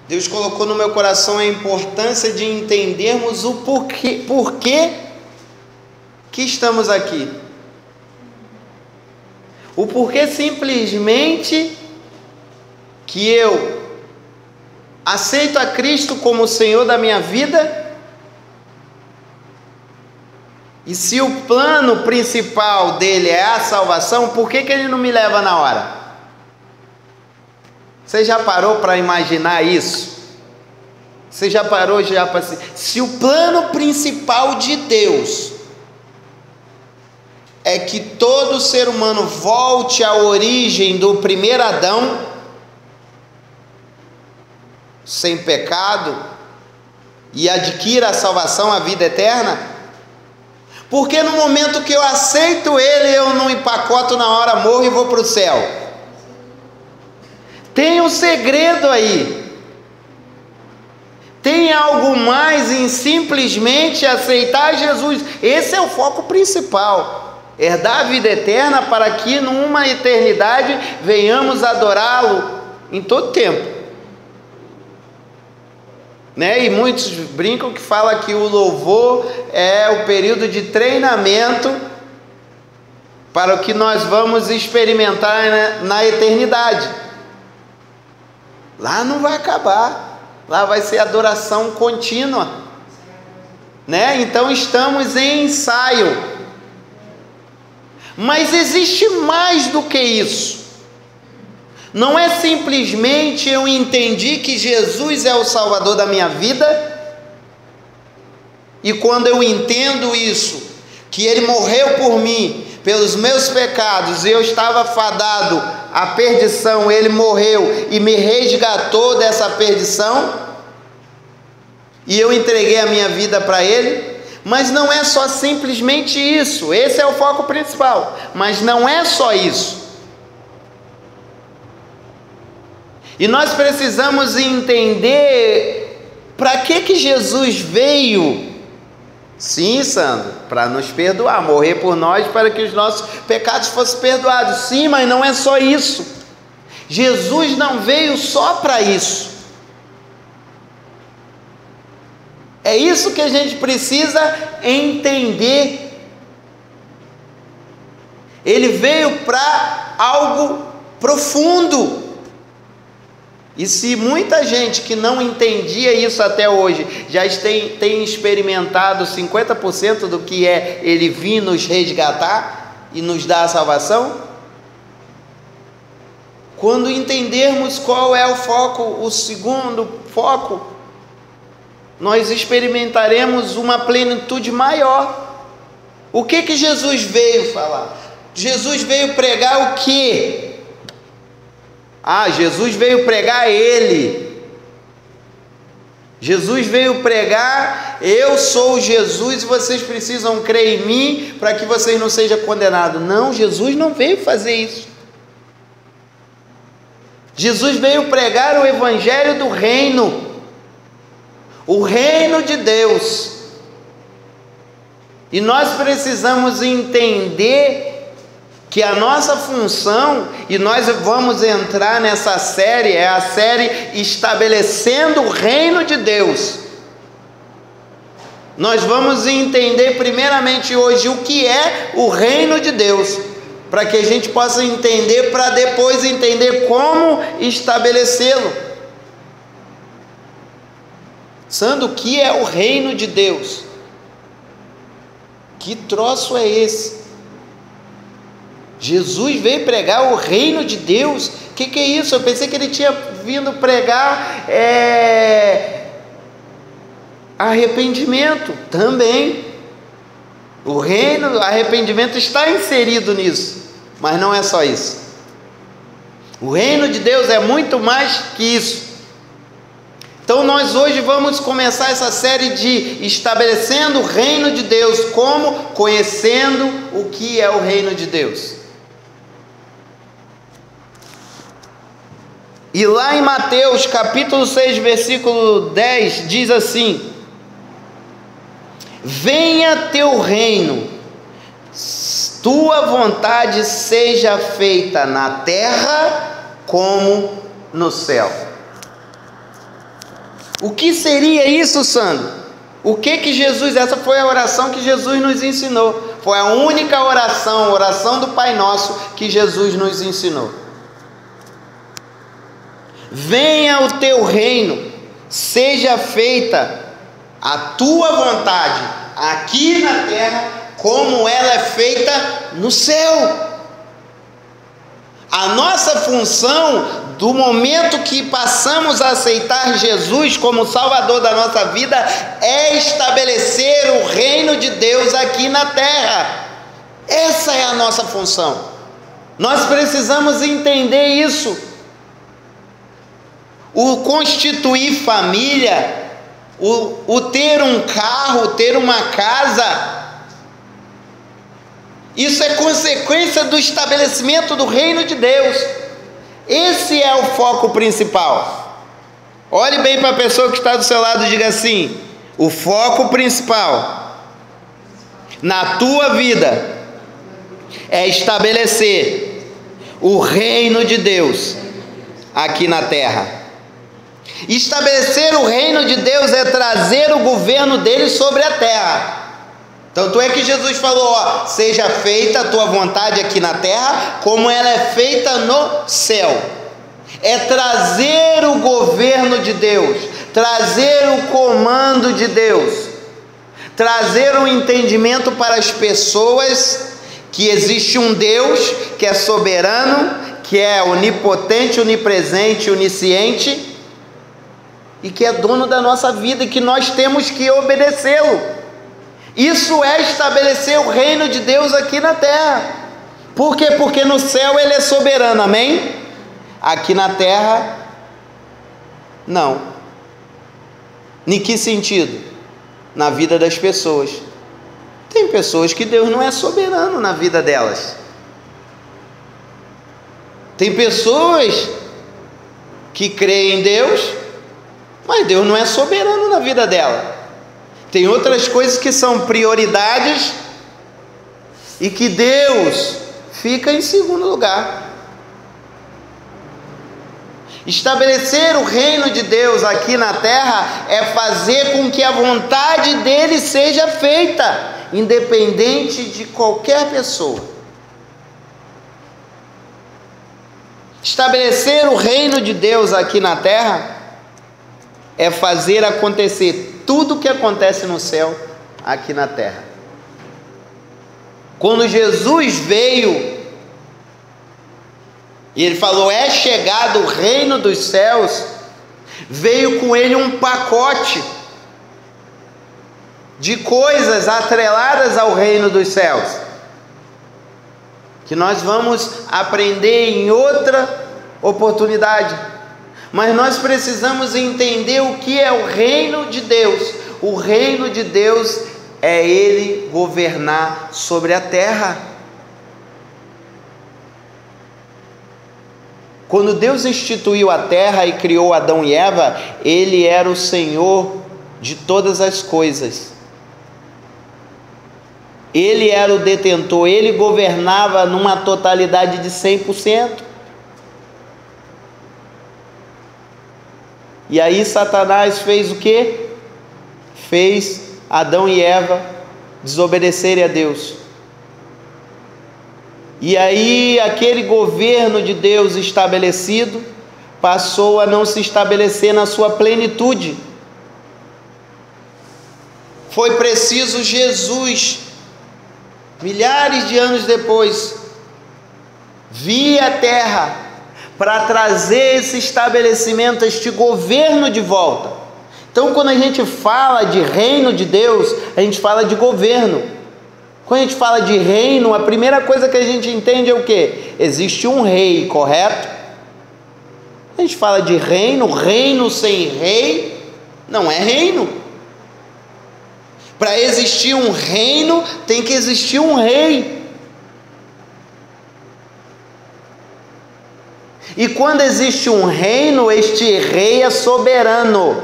Deus colocou no meu coração a importância de entendermos o porquê que estamos aqui. O porquê simplesmente que eu aceito a Cristo como o Senhor da minha vida. E se o plano principal dele é a salvação, por que ele não me leva na hora? Você já parou para imaginar isso? Você já parou para... Se o plano principal de Deus é que todo ser humano volte à origem do primeiro Adão, sem pecado, e adquira a salvação, a vida eterna, porque no momento que eu aceito ele, eu não empacoto na hora, morro e vou para o céu? Tem um segredo aí. Tem algo mais em simplesmente aceitar Jesus. Esse é o foco principal. Herdar a vida eterna para que numa eternidade venhamos adorá-lo em todo tempo. Né? E muitos brincam que fala que o louvor é o período de treinamento para o que nós vamos experimentar na eternidade. Lá não vai acabar, lá vai ser adoração contínua, né? Então estamos em ensaio, mas existe mais do que isso. Não é simplesmente eu entendi que Jesus é o Salvador da minha vida, e quando eu entendo isso, que Ele morreu por mim, pelos meus pecados, e eu estava fadado à perdição, Ele morreu e me resgatou dessa perdição, e eu entreguei a minha vida para Ele. Mas não é só simplesmente isso, esse é o foco principal, mas não é só isso. E nós precisamos entender para que Jesus veio. Sim, Sandro, para nos perdoar, morrer por nós para que os nossos pecados fossem perdoados. Sim, mas não é só isso. Jesus não veio só para isso. É isso que a gente precisa entender. Ele veio para algo profundo. E se muita gente que não entendia isso até hoje já tem experimentado 50% do que é Ele vir nos resgatar e nos dar a salvação, quando entendermos qual é o foco, o segundo foco, nós experimentaremos uma plenitude maior. O que Jesus veio falar? Jesus veio pregar o quê? Jesus veio pregar Ele. Jesus veio pregar: eu sou Jesus e vocês precisam crer em mim para que vocês não sejam condenados. Não, Jesus não veio fazer isso. Jesus veio pregar o evangelho do reino, o reino de Deus. E nós precisamos entender que a nossa função, e nós vamos entrar nessa série, é a série Estabelecendo o Reino de Deus. Nós vamos entender primeiramente hoje o que é o Reino de Deus, para que a gente possa entender, para depois entender como estabelecê-lo. Sandro, o que é o Reino de Deus? Que troço é esse? Jesus veio pregar o reino de Deus? O que é isso? Eu pensei que ele tinha vindo pregar arrependimento também. O reino, arrependimento está inserido nisso, mas não é só isso. O reino de Deus é muito mais que isso. Então nós hoje vamos começar essa série de Estabelecendo o Reino de Deus. Como? Conhecendo o que é o Reino de Deus. E lá em Mateus capítulo 6, versículo 10, diz assim: venha teu reino, tua vontade seja feita na terra como no céu. O que seria isso, Sandro? O que Jesus, essa foi a oração que Jesus nos ensinou. Foi a única oração, a oração do Pai Nosso que Jesus nos ensinou. Venha o teu reino, seja feita a tua vontade aqui na terra, como ela é feita no céu. A nossa função, do momento que passamos a aceitar Jesus como Salvador da nossa vida, é estabelecer o reino de Deus aqui na terra. Essa é a nossa função. Nós precisamos entender isso. O constituir família, o ter um carro, ter uma casa, isso é consequência do estabelecimento do reino de Deus. Esse é o foco principal. Olhe bem para a pessoa que está do seu lado e diga assim: o foco principal na tua vida é estabelecer o reino de Deus aqui na terra. Estabelecer o reino de Deus é trazer o governo dele sobre a terra. Tanto é que Jesus falou, seja feita a tua vontade aqui na terra, como ela é feita no céu. É trazer o governo de Deus, trazer o comando de Deus, trazer um entendimento para as pessoas que existe um Deus que é soberano, que é onipotente, onipresente, onisciente, e que é dono da nossa vida e que nós temos que obedecê-lo. Isso é estabelecer o reino de Deus aqui na terra. Por quê? Porque no céu ele é soberano, amém? Aqui na terra, não. Em que sentido? Na vida das pessoas. Tem pessoas que Deus não é soberano na vida delas. Tem pessoas que creem em Deus, mas Deus não é soberano na vida dela. Tem outras coisas que são prioridades e que Deus fica em segundo lugar. Estabelecer o reino de Deus aqui na terra é fazer com que a vontade dele seja feita, independente de qualquer pessoa. Estabelecer o reino de Deus aqui na terra é fazer acontecer tudo o que acontece no céu, aqui na terra. Quando Jesus veio, e ele falou, é chegado o reino dos céus, veio com ele um pacote de coisas atreladas ao reino dos céus, que nós vamos aprender em outra oportunidade. Mas nós precisamos entender o que é o reino de Deus. O reino de Deus é ele governar sobre a terra. Quando Deus instituiu a terra e criou Adão e Eva, ele era o Senhor de todas as coisas. Ele era o detentor, ele governava numa totalidade de 100%. E aí Satanás fez o quê? Fez Adão e Eva desobedecerem a Deus. E aí aquele governo de Deus estabelecido passou a não se estabelecer na sua plenitude. Foi preciso Jesus, milhares de anos depois, vir à terra para trazer esse estabelecimento, este governo de volta. Então, quando a gente fala de reino de Deus, a gente fala de governo. Quando a gente fala de reino, a primeira coisa que a gente entende é o quê? Existe um rei, correto? A gente fala de reino, reino sem rei não é reino. Para existir um reino, tem que existir um rei. E quando existe um reino, este rei é soberano.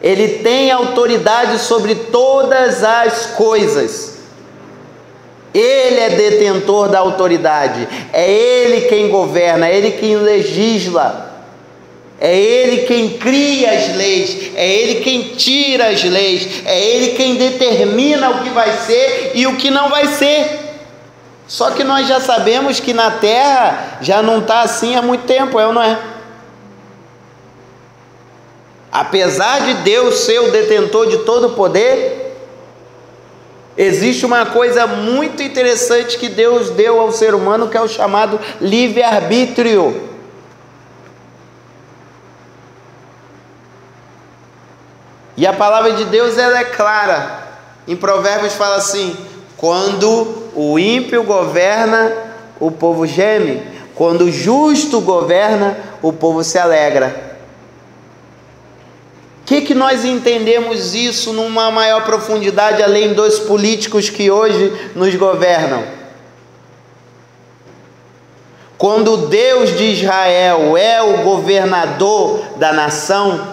Ele tem autoridade sobre todas as coisas. Ele é detentor da autoridade. É ele quem governa, é ele quem legisla. É ele Ele quem cria as leis, é Ele quem tira as leis, é Ele quem determina o que vai ser e o que não vai ser. Só que nós já sabemos que na terra já não está assim há muito tempo, é ou não é? Apesar de Deus ser o detentor de todo o poder, existe uma coisa muito interessante que Deus deu ao ser humano, que é o chamado livre-arbítrio. E a palavra de Deus, ela é clara. Em Provérbios fala assim: quando o ímpio governa, o povo geme; quando o justo governa, o povo se alegra. O que nós entendemos isso numa maior profundidade, além dos políticos que hoje nos governam? Quando Deus de Israel é o governador da nação,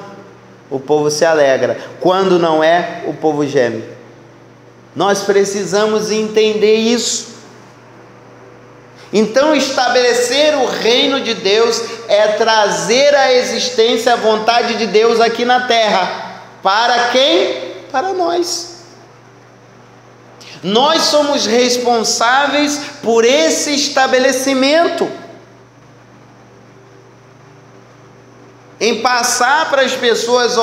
o povo se alegra; quando não é, o povo geme. Nós precisamos entender isso. Então, estabelecer o reino de Deus é trazer à existência a vontade de Deus aqui na terra. Para quem? Para nós. Nós somos responsáveis por esse estabelecimento, em passar para as pessoas: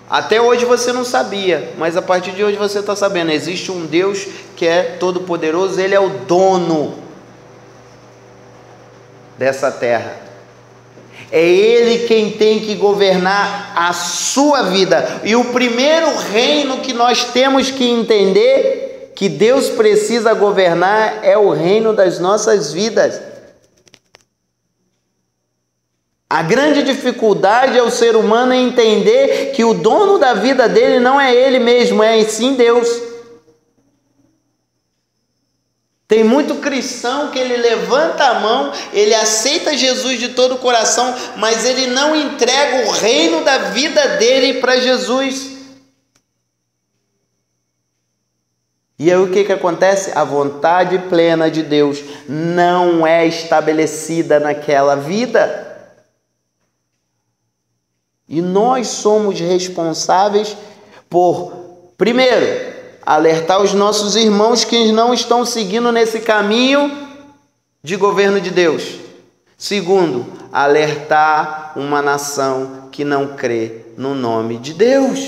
até hoje você não sabia, mas a partir de hoje você está sabendo. Existe um Deus que é todo poderoso, Ele é o dono dessa terra. É Ele quem tem que governar a sua vida. E o primeiro reino que nós temos que entender que Deus precisa governar é o reino das nossas vidas. A grande dificuldade é o ser humano entender que o dono da vida dele não é ele mesmo, é sim Deus. Tem muito cristão que ele levanta a mão, ele aceita Jesus de todo o coração, mas ele não entrega o reino da vida dele para Jesus. E aí o que acontece? A vontade plena de Deus não é estabelecida naquela vida. E nós somos responsáveis por, primeiro, alertar os nossos irmãos que não estão seguindo nesse caminho de governo de Deus. Segundo, alertar uma nação que não crê no nome de Deus.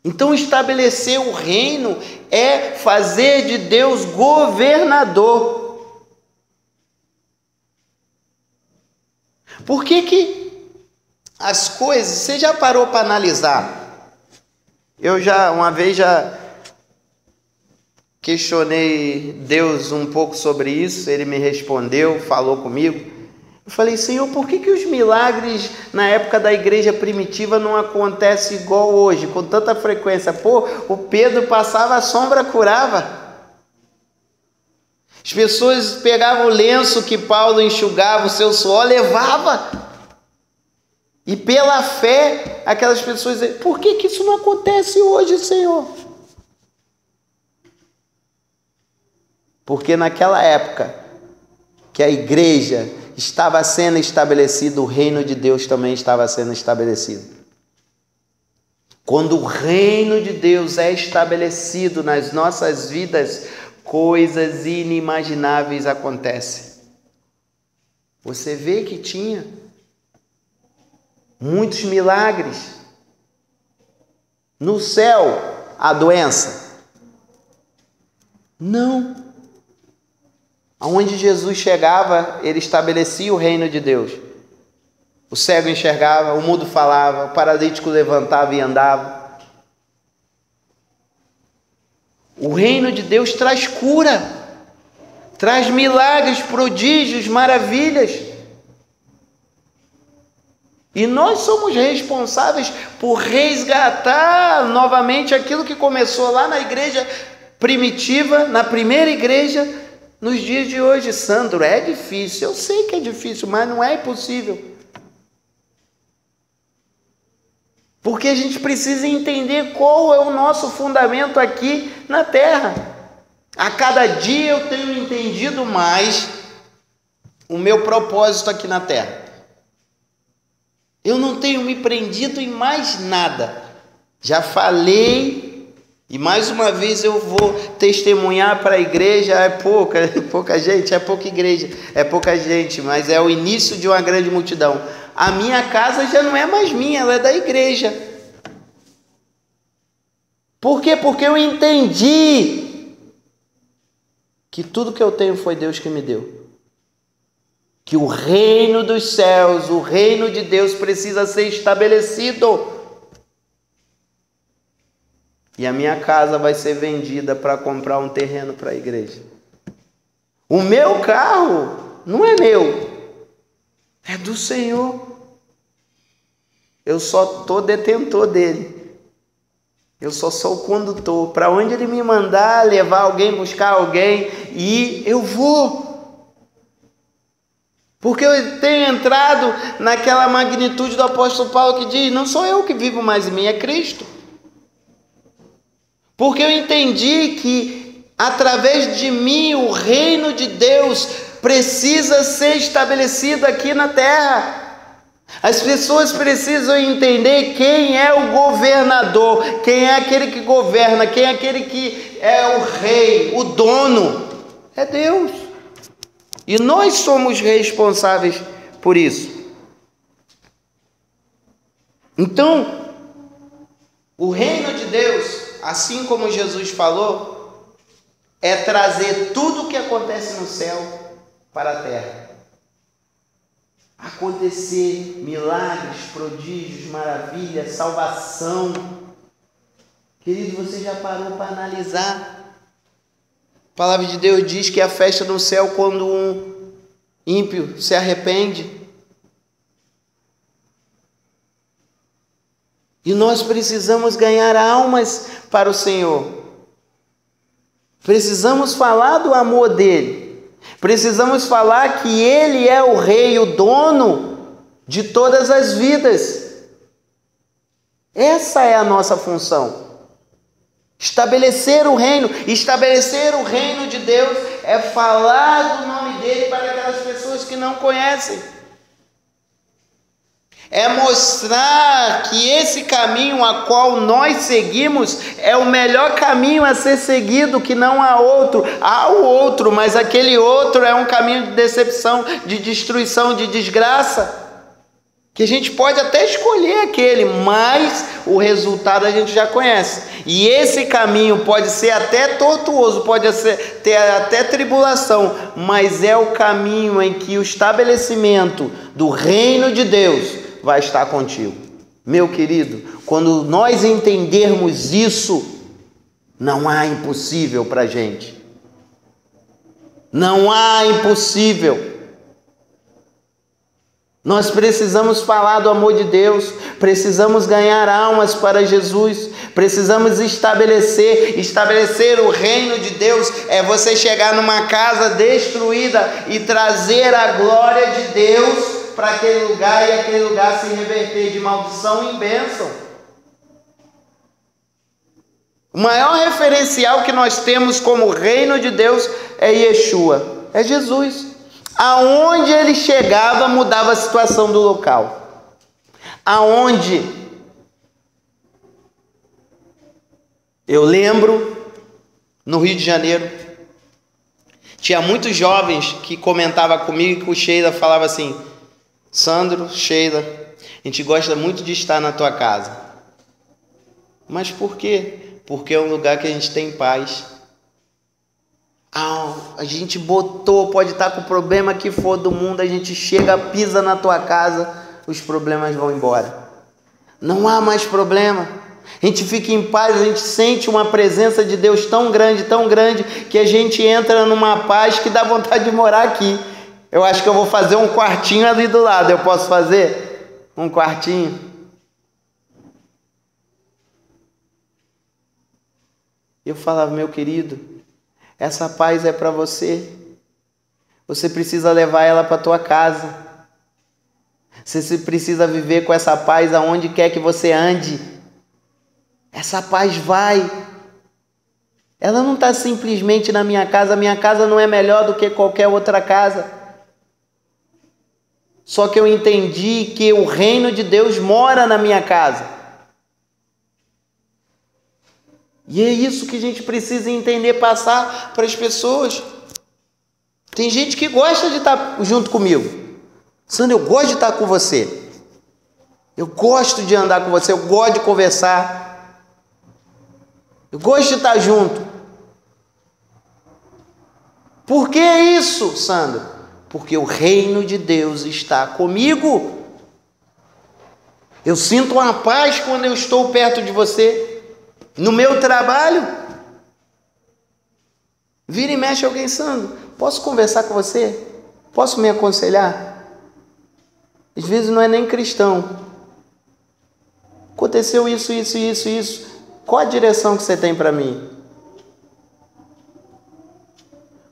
Então, estabelecer o reino é fazer de Deus governador. Por que as coisas, você já parou para analisar? Eu uma vez questionei Deus um pouco sobre isso, Ele me respondeu, falou comigo. Eu falei: Senhor, por que os milagres na época da igreja primitiva não acontecem igual hoje, com tanta frequência? O Pedro passava, a sombra curava. As pessoas pegavam o lenço que Paulo enxugava o seu suor, levava. E pela fé, aquelas pessoas diziam: por que isso não acontece hoje, Senhor? Porque naquela época que a igreja estava sendo estabelecida, o reino de Deus também estava sendo estabelecido. Quando o reino de Deus é estabelecido nas nossas vidas, coisas inimagináveis acontecem. Você vê que tinha muitos milagres. No céu, a doença? Não. Aonde Jesus chegava, ele estabelecia o reino de Deus. O cego enxergava, o mudo falava, o paralítico levantava e andava. O reino de Deus traz cura, traz milagres, prodígios, maravilhas. E nós somos responsáveis por resgatar novamente aquilo que começou lá na igreja primitiva, na primeira igreja, nos dias de hoje. Sandro, é difícil, eu sei que é difícil, mas não é impossível. Porque a gente precisa entender qual é o nosso fundamento aqui na terra. A cada dia eu tenho entendido mais o meu propósito aqui na terra. Eu não tenho me prendido em mais nada. Já falei, e mais uma vez eu vou testemunhar para a igreja. É pouca gente, é pouca igreja, é pouca gente, mas é o início de uma grande multidão. A minha casa já não é mais minha, ela é da igreja. Por quê? Porque eu entendi que tudo que eu tenho foi Deus que me deu. Que o reino dos céus, o reino de Deus precisa ser estabelecido. E a minha casa vai ser vendida para comprar um terreno para a igreja. O meu carro não é meu, é do Senhor. Eu só estou detentor dele. Eu só sou o condutor. Para onde ele me mandar, levar alguém, buscar alguém, e eu vou. Porque eu tenho entrado naquela magnitude do apóstolo Paulo que diz: não sou eu que vivo mais em mim, é Cristo. Porque eu entendi que através de mim o reino de Deus precisa ser estabelecido aqui na terra. As pessoas precisam entender quem é o governador, quem é aquele que governa, quem é aquele que é o rei, o dono. É Deus. E nós somos responsáveis por isso. Então, o reino de Deus, assim como Jesus falou, é trazer tudo o que acontece no céu para a terra. Acontecer milagres, prodígios, maravilhas, salvação. Querido, você já parou para analisar? A palavra de Deus diz que a festa no céu quando um ímpio se arrepende. E nós precisamos ganhar almas para o Senhor. Precisamos falar do amor dele. Precisamos falar que ele é o rei, o dono de todas as vidas. Essa é a nossa função. Estabelecer o reino de Deus é falar do nome dele para aquelas pessoas que não conhecem. É mostrar que esse caminho a qual nós seguimos é o melhor caminho a ser seguido, que não há outro. Há o outro, mas aquele outro é um caminho de decepção, de destruição, de desgraça. Que a gente pode até escolher aquele, mas o resultado a gente já conhece. E esse caminho pode ser até tortuoso, pode ter até tribulação, mas é o caminho em que o estabelecimento do reino de Deus vai estar contigo. Meu querido, quando nós entendermos isso, não há impossível para a gente. Não há impossível. Nós precisamos falar do amor de Deus, precisamos ganhar almas para Jesus, precisamos estabelecer o reino de Deus. É você chegar numa casa destruída e trazer a glória de Deus para aquele lugar, e aquele lugar se reverter de maldição em bênção. O maior referencial que nós temos como reino de Deus é Yeshua, é Jesus. Aonde ele chegava, mudava a situação do local. Aonde? Eu lembro, no Rio de Janeiro, tinha muitos jovens que comentavam comigo, que o Sheila falava assim: Sandro, Sheila, a gente gosta muito de estar na tua casa. Mas por quê? Porque é um lugar que a gente tem paz. A gente pode estar com o problema que for do mundo, a gente chega, pisa na tua casa, os problemas vão embora. Não há mais problema. A gente fica em paz, a gente sente uma presença de Deus tão grande, que a gente entra numa paz que dá vontade de morar aqui. Eu acho que eu vou fazer um quartinho ali do lado. Eu posso fazer um quartinho? Eu falava: meu querido, essa paz é para você. Você precisa levar ela para a tua casa. Você precisa viver com essa paz aonde quer que você ande. Essa paz vai. Ela não está simplesmente na minha casa. A minha casa não é melhor do que qualquer outra casa. Só que eu entendi que o reino de Deus mora na minha casa. E é isso que a gente precisa entender, passar para as pessoas. Tem gente que gosta de estar junto comigo. Sandro, eu gosto de estar com você. Eu gosto de andar com você, eu gosto de conversar. Eu gosto de estar junto. Por que isso, Sandro? Porque o reino de Deus está comigo. Eu sinto uma paz quando eu estou perto de você. No meu trabalho, vira e mexe alguém, Sandro, posso conversar com você? Posso me aconselhar? Às vezes não é nem cristão. Aconteceu isso. Qual a direção que você tem para mim?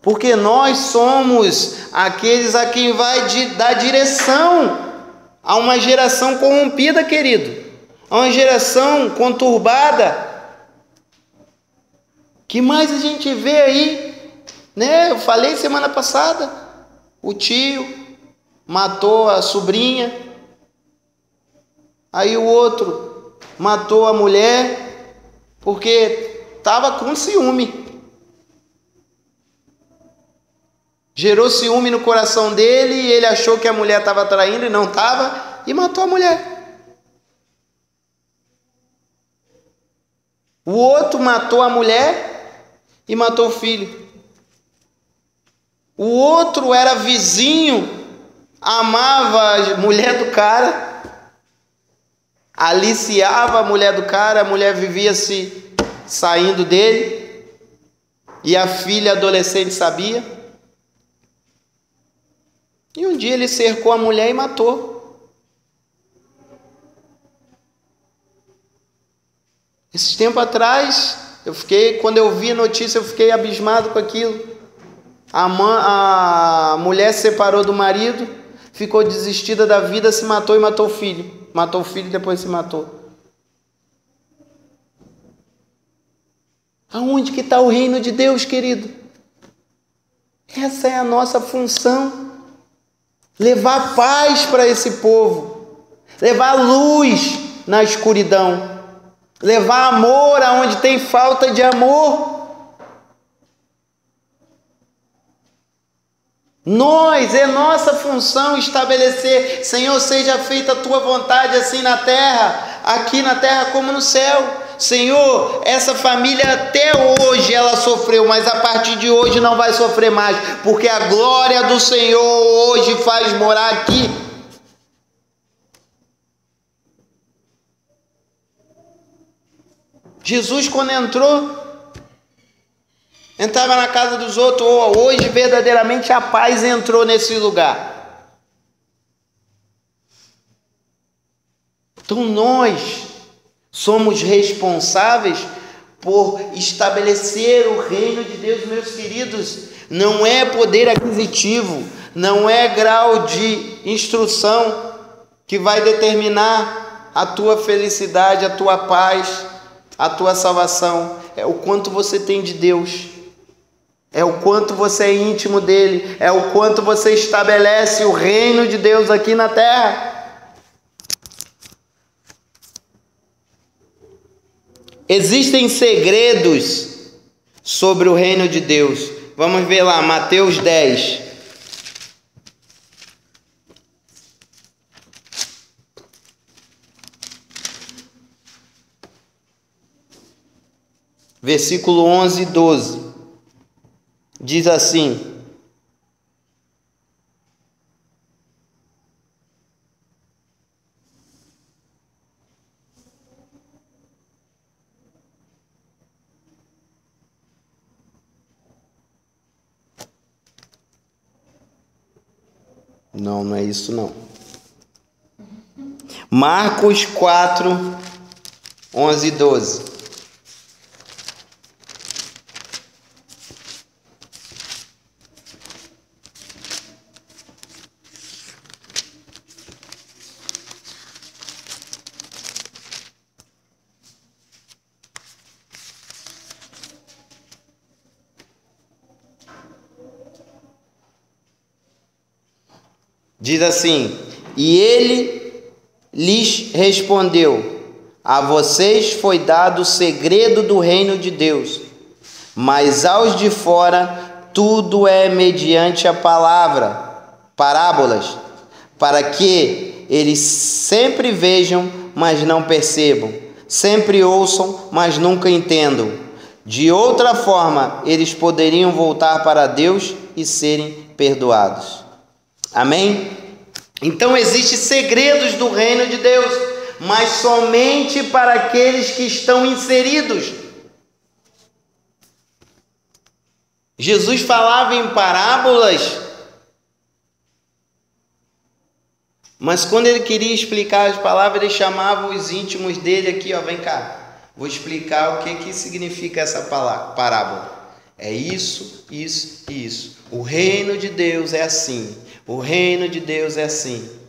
Porque nós somos aqueles a quem vai dar direção a uma geração corrompida, querido. A uma geração conturbada. Que mais a gente vê aí, né? Eu falei semana passada, o tio matou a sobrinha, aí o outro matou a mulher porque estava com ciúme. Gerou ciúme no coração dele e ele achou que a mulher estava traindo e não estava e matou a mulher. O outro matou a mulher e matou o filho. O outro era vizinho, amava a mulher do cara, aliciava a mulher do cara, a mulher vivia se saindo dele e a filha adolescente sabia. E um dia ele cercou a mulher e matou. Esse tempo atrás, quando eu vi a notícia, eu fiquei abismado com aquilo. A mulher se separou do marido, ficou desistida da vida, se matou e matou o filho. Matou o filho e depois se matou. Aonde que está o reino de Deus, querido? Essa é a nossa função. Levar paz para esse povo. Levar luz na escuridão. Levar amor aonde tem falta de amor. É nossa função estabelecer, Senhor, seja feita a tua vontade assim na terra, aqui na terra como no céu. Senhor, essa família até hoje ela sofreu, mas a partir de hoje não vai sofrer mais, porque a glória do Senhor hoje faz morar aqui. Jesus, quando entrava na casa dos outros, hoje verdadeiramente a paz entrou nesse lugar. Então nós somos responsáveis por estabelecer o reino de Deus, meus queridos. Não é poder aquisitivo, não é grau de instrução que vai determinar a tua felicidade, a tua paz, a tua salvação. É o quanto você tem de Deus. É o quanto você é íntimo dele, é o quanto você estabelece o reino de Deus aqui na terra. Existem segredos sobre o reino de Deus. Vamos ver lá, Mateus 10. Versículo 11 e 12. Diz assim: Não é isso não. Marcos 4, 11 e 12. Diz assim: e ele lhes respondeu: a vocês foi dado o segredo do reino de Deus, mas aos de fora tudo é mediante a parábolas, para que eles sempre vejam, mas não percebam, sempre ouçam, mas nunca entendam. De outra forma, eles poderiam voltar para Deus e serem perdoados. Amém? Então existem segredos do reino de Deus, mas somente para aqueles que estão inseridos. Jesus falava em parábolas, mas quando ele queria explicar as palavras, ele chamava os íntimos dele aqui, ó, vem cá, vou explicar o que significa essa parábola. É isso, isso e isso. O reino de Deus é assim. O reino de Deus é assim.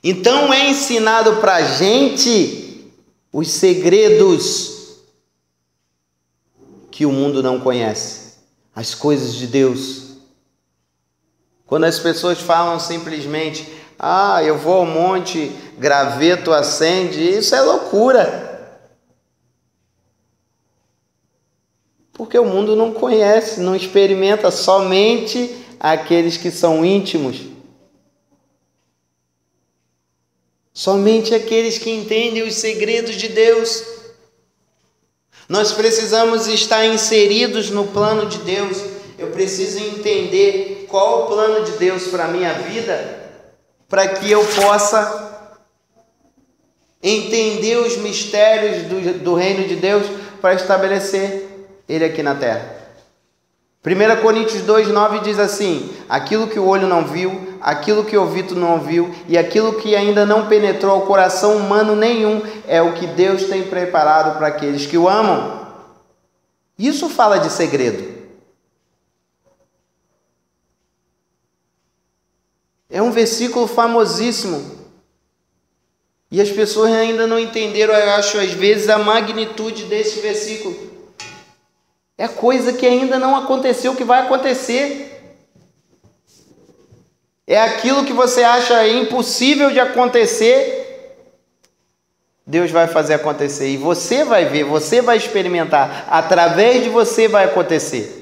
Então é ensinado para a gente os segredos que o mundo não conhece, as coisas de Deus. Quando as pessoas falam simplesmente: ah, eu vou ao monte, graveto acende, isso é loucura. Porque o mundo não conhece, não experimenta, somente aqueles que são íntimos. Somente aqueles que entendem os segredos de Deus. Nós precisamos estar inseridos no plano de Deus. Eu preciso entender qual o plano de Deus para a minha vida, para que eu possa entender os mistérios do reino de Deus, para estabelecer ele aqui na terra. 1 Coríntios 2,9 diz assim: aquilo que o olho não viu, aquilo que o ouvido não ouviu, e aquilo que ainda não penetrou ao coração humano nenhum, é o que Deus tem preparado para aqueles que o amam. Isso fala de segredo. É um versículo famosíssimo. E as pessoas ainda não entenderam, eu acho, às vezes, a magnitude desse versículo. É coisa que ainda não aconteceu, que vai acontecer. É aquilo que você acha impossível de acontecer, Deus vai fazer acontecer. E você vai ver, você vai experimentar. Através de você vai acontecer.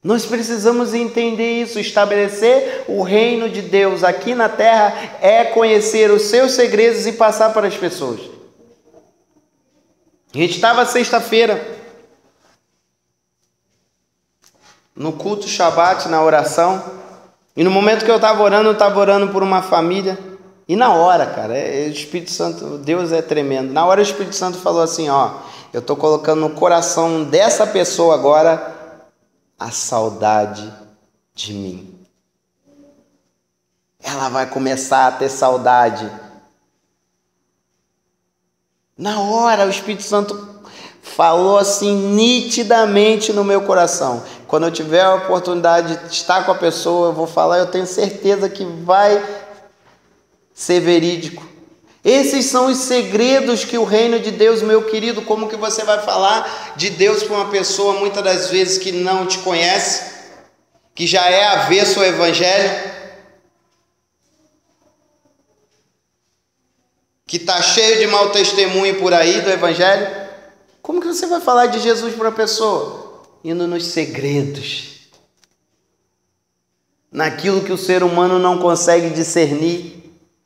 Nós precisamos entender isso. Estabelecer o reino de Deus aqui na terra é conhecer os seus segredos e passar para as pessoas. A gente estava sexta-feira no culto Shabat, na oração, e no momento que eu estava orando por uma família, e na hora, cara, o Espírito Santo, Deus é tremendo, na hora o Espírito Santo falou assim, ó, eu estou colocando no coração dessa pessoa agora a saudade de mim. Ela vai começar a ter saudade. Na hora o Espírito Santo falou assim nitidamente no meu coração. Quando eu tiver a oportunidade de estar com a pessoa, eu vou falar, eu tenho certeza que vai ser verídico. Esses são os segredos que o reino de Deus, meu querido, como que você vai falar de Deus para uma pessoa muitas das vezes que não te conhece, que já é avesso ao evangelho, que está cheio de mau testemunho por aí do evangelho? Como que você vai falar de Jesus para a pessoa? Indo nos segredos, naquilo que o ser humano não consegue discernir,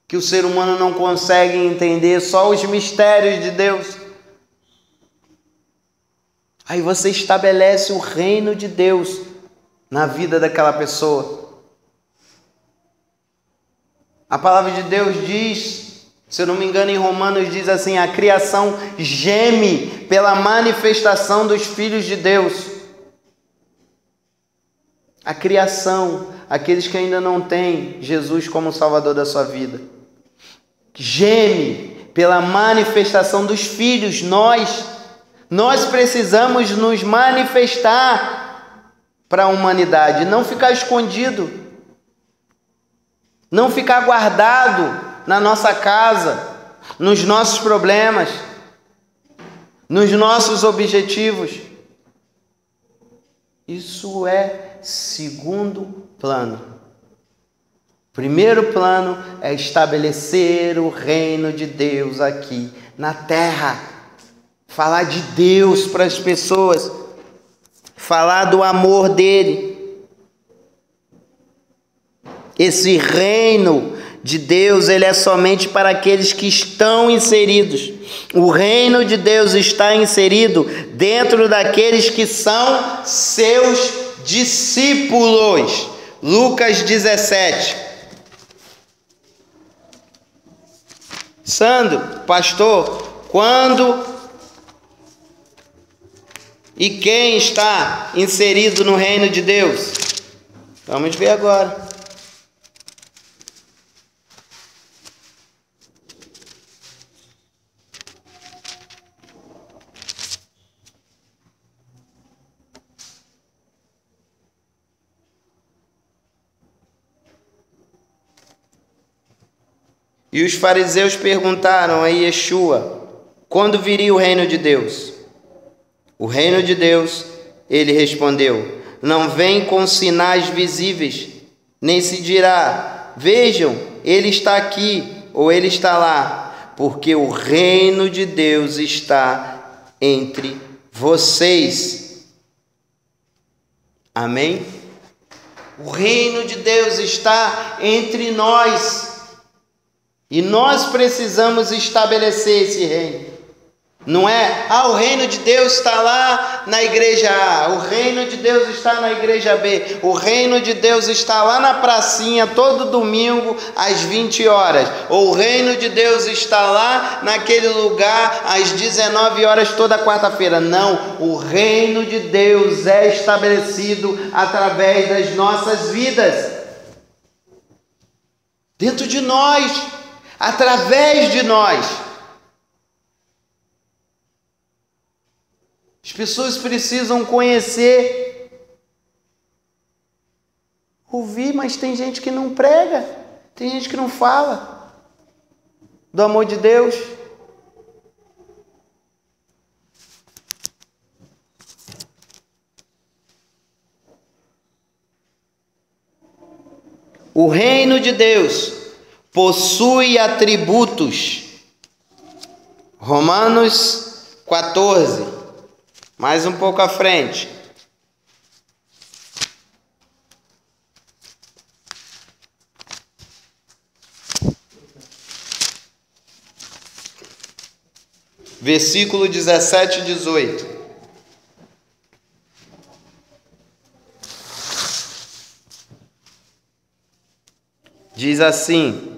que o ser humano não consegue entender, só os mistérios de Deus. Aí você estabelece o reino de Deus na vida daquela pessoa. A palavra de Deus diz, se eu não me engano, em Romanos diz assim, a criação geme pela manifestação dos filhos de Deus. A criação, aqueles que ainda não têm Jesus como Salvador da sua vida, geme pela manifestação dos filhos. Nós precisamos nos manifestar para a humanidade, não ficar escondido, não ficar guardado na nossa casa, nos nossos problemas, nos nossos objetivos. Isso é segundo plano. Primeiro plano é estabelecer o reino de Deus aqui na terra. Falar de Deus para as pessoas. Falar do amor dele. Esse reino de Deus, ele é somente para aqueles que estão inseridos. O reino de Deus está inserido dentro daqueles que são seus discípulos. Lucas 17. Sandro, pastor, quando e quem está inserido no reino de Deus? Vamos ver agora. E os fariseus perguntaram a Yeshua, quando viria o reino de Deus? O reino de Deus, ele respondeu, não vem com sinais visíveis, nem se dirá, vejam, ele está aqui ou ele está lá, porque o reino de Deus está entre vocês. Amém? O reino de Deus está entre nós. E nós precisamos estabelecer esse reino. Não é, o reino de Deus está lá na igreja A, o reino de Deus está na igreja B, o reino de Deus está lá na pracinha todo domingo às 20 horas, ou o reino de Deus está lá naquele lugar às 19 horas toda quarta-feira. Não, o reino de Deus é estabelecido através das nossas vidas, dentro de nós, através de nós. As pessoas precisam conhecer, ouvir, mas tem gente que não prega, tem gente que não fala do amor de Deus. O reino de Deus possui atributos. Romanos 14. Mais um pouco à frente. Versículo 17 e 18. Diz assim: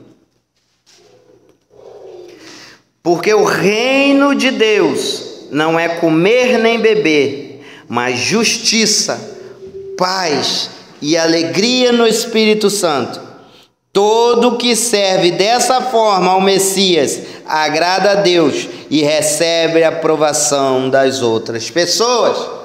porque o reino de Deus não é comer nem beber, mas justiça, paz e alegria no Espírito Santo. Todo que serve dessa forma ao Messias agrada a Deus e recebe a aprovação das outras pessoas.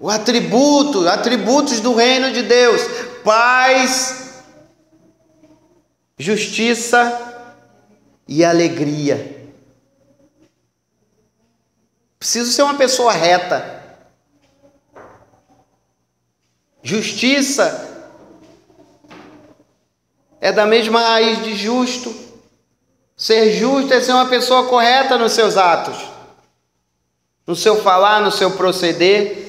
Atributos do reino de Deus: paz, justiça e alegria. Preciso ser uma pessoa reta. Justiça é da mesma raiz de justo. Ser justo é ser uma pessoa correta nos seus atos, no seu falar, no seu proceder.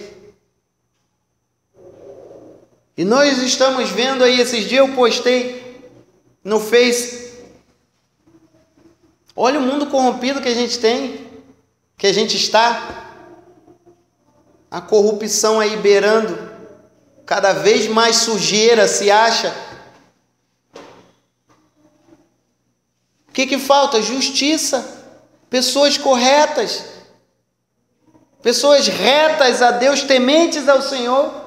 E nós estamos vendo aí, esses dias eu postei no Face. Olha o mundo corrompido que a gente tem, que a gente está. A corrupção aí beirando, cada vez mais sujeira se acha. O que falta? Justiça. Pessoas corretas. Pessoas retas a Deus, tementes ao Senhor.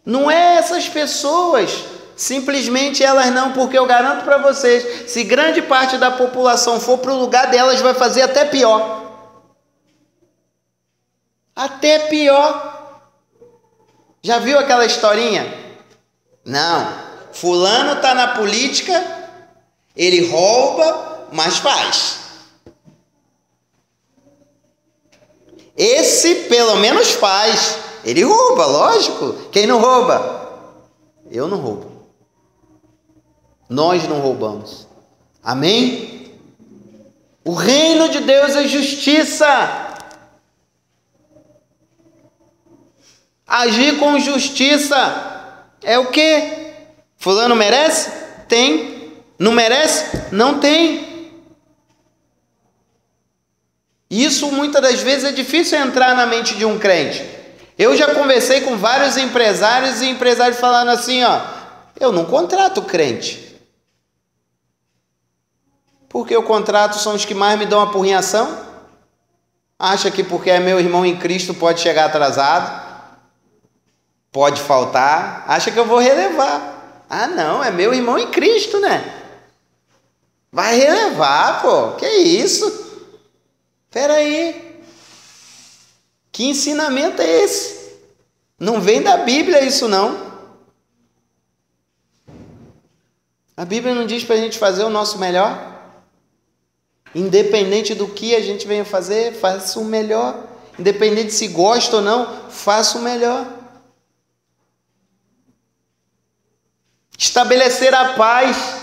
Não é essas pessoas, simplesmente elas não, porque eu garanto para vocês, se grande parte da população for para o lugar delas, vai fazer até pior. Até pior. Já viu aquela historinha? Não, fulano está na política, ele rouba, mas faz. Esse pelo menos faz. Ele rouba, lógico. Quem não rouba? Eu não roubo. Nós não roubamos. Amém? O reino de Deus é justiça. Agir com justiça é o quê? Fulano merece? Tem. Não merece? Não tem. Isso muitas das vezes é difícil entrar na mente de um crente. Eu já conversei com vários empresários e empresários falando assim, eu não contrato crente. Porque o contrato são os que mais me dão apurrinhação? Acha que porque é meu irmão em Cristo pode chegar atrasado? Pode faltar? Acha que eu vou relevar? Ah, não, é meu irmão em Cristo, né? Vai relevar, pô. Que isso? Espera aí. Que ensinamento é esse? Não vem da Bíblia isso, não. A Bíblia não diz para a gente fazer o nosso melhor? Independente do que a gente venha fazer, faça o melhor. Independente se gosta ou não, faça o melhor. Estabelecer a paz.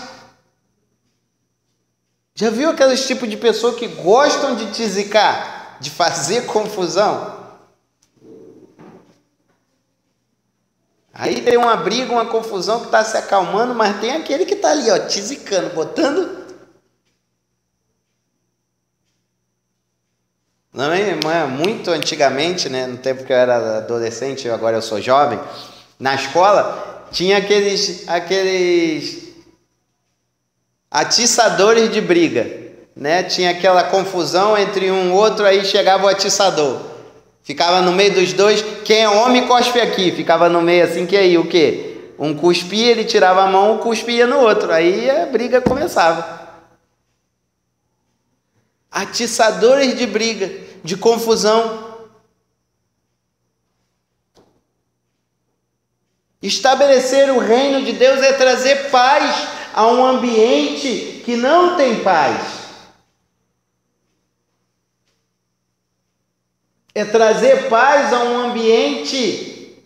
Já viu aqueles tipos de pessoa que gostam de te zicar, de fazer confusão? Aí tem uma briga, uma confusão que está se acalmando, mas tem aquele que está ali, te zicando, botando. Não é muito antigamente, né? No tempo que eu era adolescente, agora eu sou jovem, na escola tinha aqueles atiçadores de briga, né? Tinha aquela confusão entre um e outro, aí chegava o atiçador, ficava no meio dos dois, quem é homem cospe aqui, ficava no meio assim, que aí o quê? Um cuspia, ele tirava a mão, cuspia no outro, aí a briga começava. Atiçadores de briga, de confusão. Estabelecer o reino de Deus é trazer paz a um ambiente que não tem paz. É trazer paz a um ambiente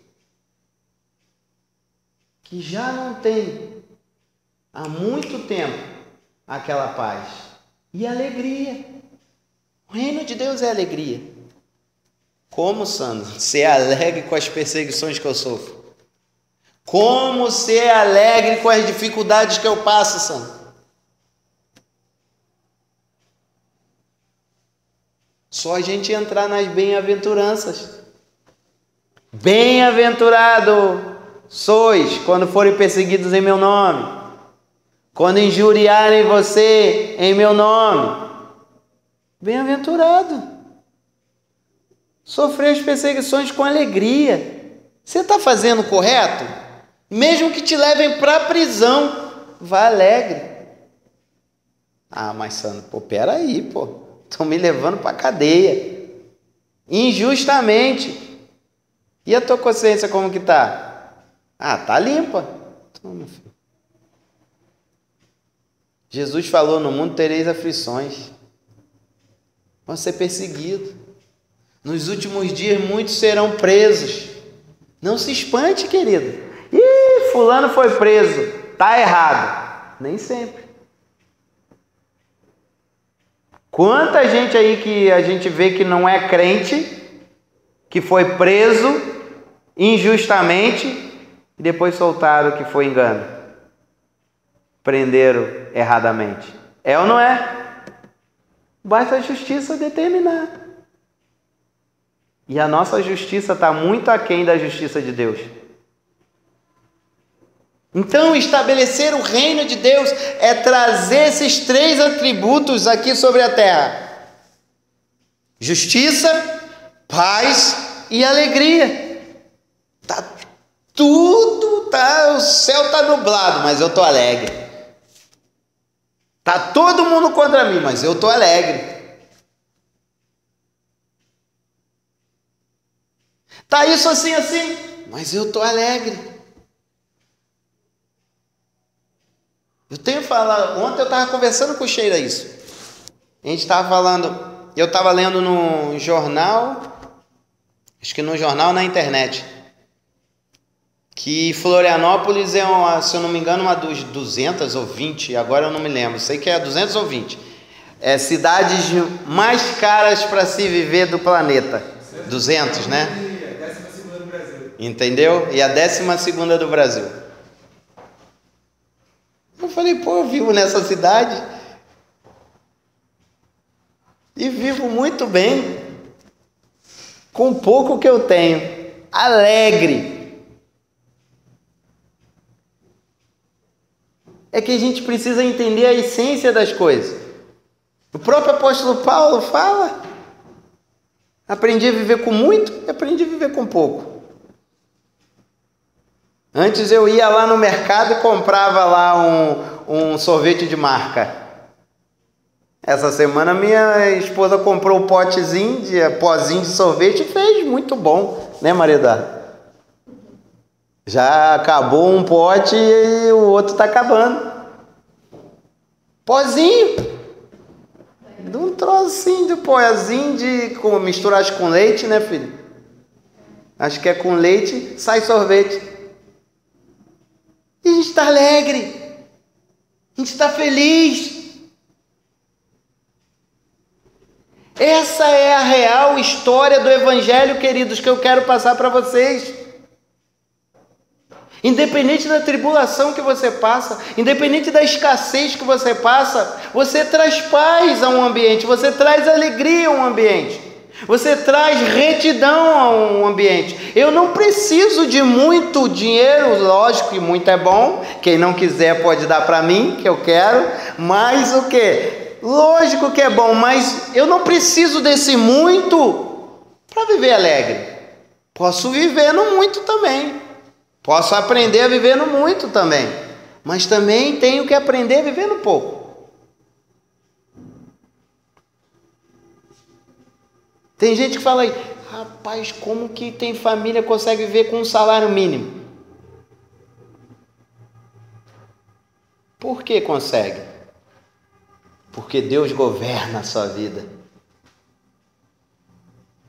que já não tem há muito tempo aquela paz e alegria. O reino de Deus é alegria. Como, Sandro? Ser alegre com as perseguições que eu sofro. Como ser alegre com as dificuldades que eu passo, Sandro? Só a gente entrar nas bem-aventuranças. Bem-aventurado sois quando forem perseguidos em meu nome, quando injuriarem você em meu nome. Bem-aventurado. Sofrer as perseguições com alegria. Você está fazendo o correto? Mesmo que te levem para a prisão, vá alegre. Ah, mas Sandro, peraí, estão me levando para a cadeia. Injustamente. E a tua consciência como que tá? Ah, tá limpa. Toma, filho. Jesus falou, no mundo tereis aflições. Vão ser perseguidos. Nos últimos dias muitos serão presos. Não se espante, querido. Ih, fulano foi preso. Tá errado. Nem sempre. Quanta gente aí que a gente vê que não é crente, que foi preso injustamente e depois soltaram que foi engano. Prenderam erradamente. É ou não é? Basta a justiça determinar. E a nossa justiça está muito aquém da justiça de Deus. Então, estabelecer o reino de Deus é trazer esses 3 atributos aqui sobre a terra: justiça, paz e alegria. O céu está nublado, mas eu estou alegre. Está todo mundo contra mim, mas eu estou alegre. Está isso assim, mas eu estou alegre. Eu tenho falado, ontem eu estava conversando com o Sheila isso. A gente estava falando, eu estava lendo no jornal acho que no jornal ou na internet, que Florianópolis é, se eu não me engano, uma dos 200 ou 20, agora eu não me lembro, sei que é 200 ou 20, cidades mais caras para se viver do planeta. 200, né? E a 12ª do Brasil. Entendeu? E a 12ª do Brasil. Eu falei, pô, eu vivo nessa cidade e vivo muito bem com o pouco que eu tenho, alegre. É que a gente precisa entender a essência das coisas. O próprio apóstolo Paulo fala: aprendi a viver com muito e aprendi a viver com pouco. Antes eu ia lá no mercado e comprava lá um sorvete de marca. Essa semana minha esposa comprou um pozinho de sorvete e fez muito bom, né, Maria Eduarda? Já acabou um pote e o outro está acabando. Pozinho. De um trocinho de pozinho misturar com leite, né, filho? Acho que é com leite, sai sorvete. E a gente está alegre. A gente está feliz. Essa é a real história do Evangelho, queridos, que eu quero passar para vocês. Independente da tribulação que você passa, independente da escassez que você passa, você traz paz a um ambiente, você traz alegria a um ambiente, você traz retidão a um ambiente. Eu não preciso de muito dinheiro, lógico que muito é bom, quem não quiser pode dar para mim, que eu quero, mas o quê? Lógico que é bom, mas eu não preciso desse muito para viver alegre. Posso viver no muito também. Posso aprender a viver no muito também, mas também tenho que aprender a viver no pouco. Tem gente que fala aí, rapaz, como que tem família que consegue viver com um salário mínimo? Por que consegue? Porque Deus governa a sua vida.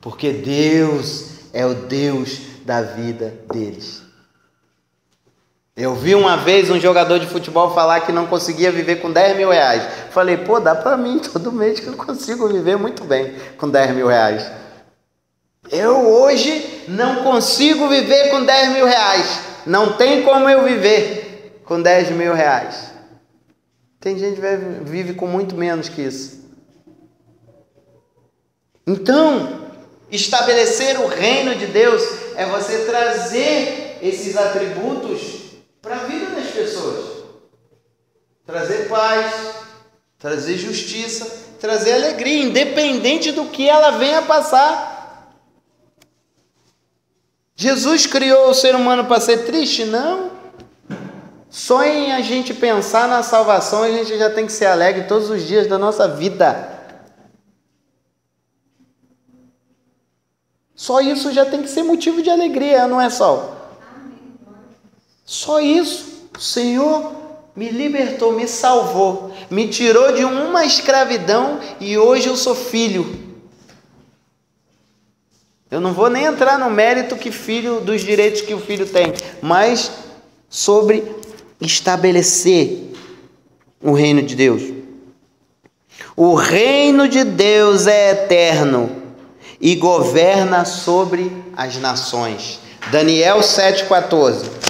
Porque Deus é o Deus da vida deles. Eu vi uma vez um jogador de futebol falar que não conseguia viver com 10 mil reais. Falei, pô, dá para mim todo mês que eu consigo viver muito bem com 10 mil reais. Eu hoje não consigo viver com 10 mil reais. Não tem como eu viver com 10 mil reais. Tem gente que vive com muito menos que isso. Então, estabelecer o reino de Deus é você trazer esses atributos para a vida das pessoas. Trazer paz, trazer justiça, trazer alegria, independente do que ela venha passar. Jesus criou o ser humano para ser triste? Não. Só em a gente pensar na salvação, a gente já tem que ser alegre todos os dias da nossa vida. Só isso já tem que ser motivo de alegria, não é, Sol? Só isso. O Senhor me libertou, me salvou, me tirou de uma escravidão e hoje eu sou filho. Eu não vou nem entrar no mérito dos direitos que o filho tem, mas sobre estabelecer o reino de Deus. O reino de Deus é eterno e governa sobre as nações. Daniel 7,14.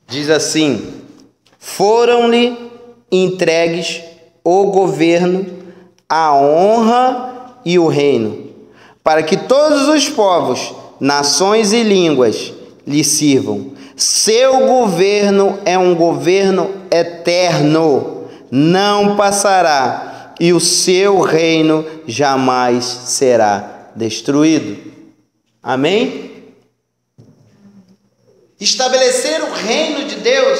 Diz assim: foram-lhe entregues o governo, a honra e o reino, para que todos os povos, nações e línguas lhe sirvam. Seu governo é um governo eterno, não passará, e o seu reino jamais será destruído. Amém? Estabelecer o reino de Deus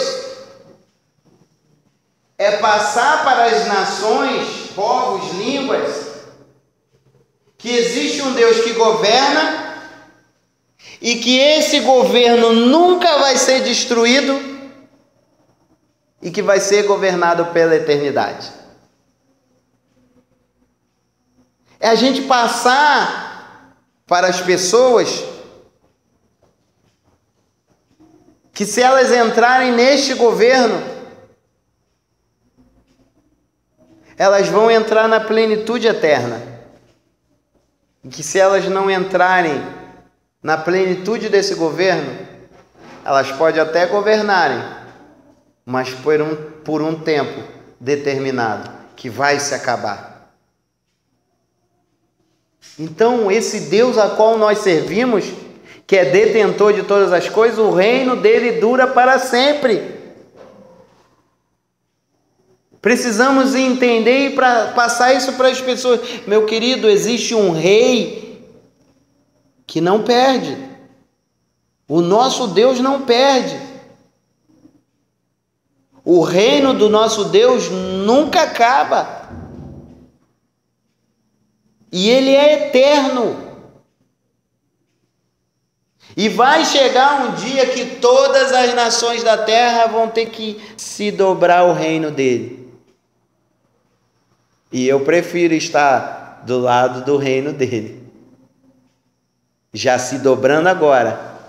é passar para as nações, povos, línguas, que existe um Deus que governa e que esse governo nunca vai ser destruído e que vai ser governado pela eternidade. É a gente passar para as pessoas que, se elas entrarem neste governo, elas vão entrar na plenitude eterna. E que, se elas não entrarem na plenitude desse governo, elas podem até governarem, mas por um tempo determinado, que vai se acabar. Então, esse Deus a qual nós servimos, que é detentor de todas as coisas, o reino dele dura para sempre. Precisamos entender e passar isso para as pessoas. Meu querido, existe um rei que não perde. O nosso Deus não perde. O reino do nosso Deus nunca acaba. E ele é eterno. E vai chegar um dia que todas as nações da terra vão ter que se dobrar ao reino dele. E eu prefiro estar do lado do reino dele, já se dobrando agora.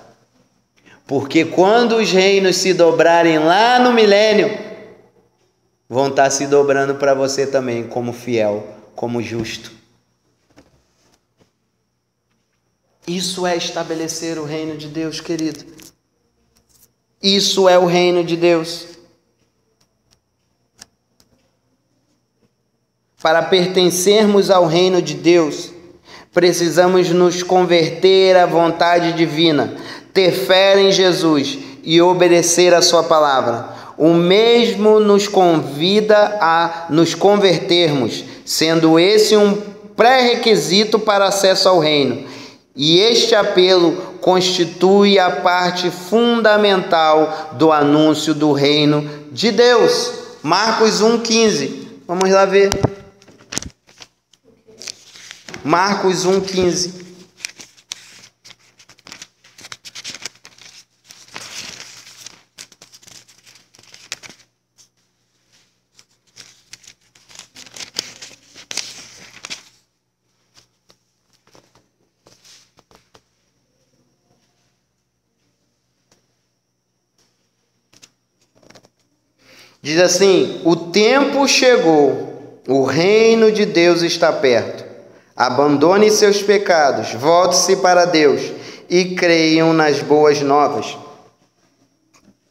Porque quando os reinos se dobrarem lá no milênio, vão estar se dobrando para você também, como fiel, como justo. Isso é estabelecer o reino de Deus, querido. Isso é o reino de Deus. Para pertencermos ao reino de Deus, precisamos nos converter à vontade divina, ter fé em Jesus e obedecer a sua palavra. O mesmo nos convida a nos convertermos, sendo esse um pré-requisito para acesso ao reino. E este apelo constitui a parte fundamental do anúncio do reino de Deus. Marcos 1,15. Vamos lá ver. Marcos 1,15. Diz assim: o tempo chegou, o reino de Deus está perto. Abandone seus pecados, volte-se para Deus e creiam nas boas novas,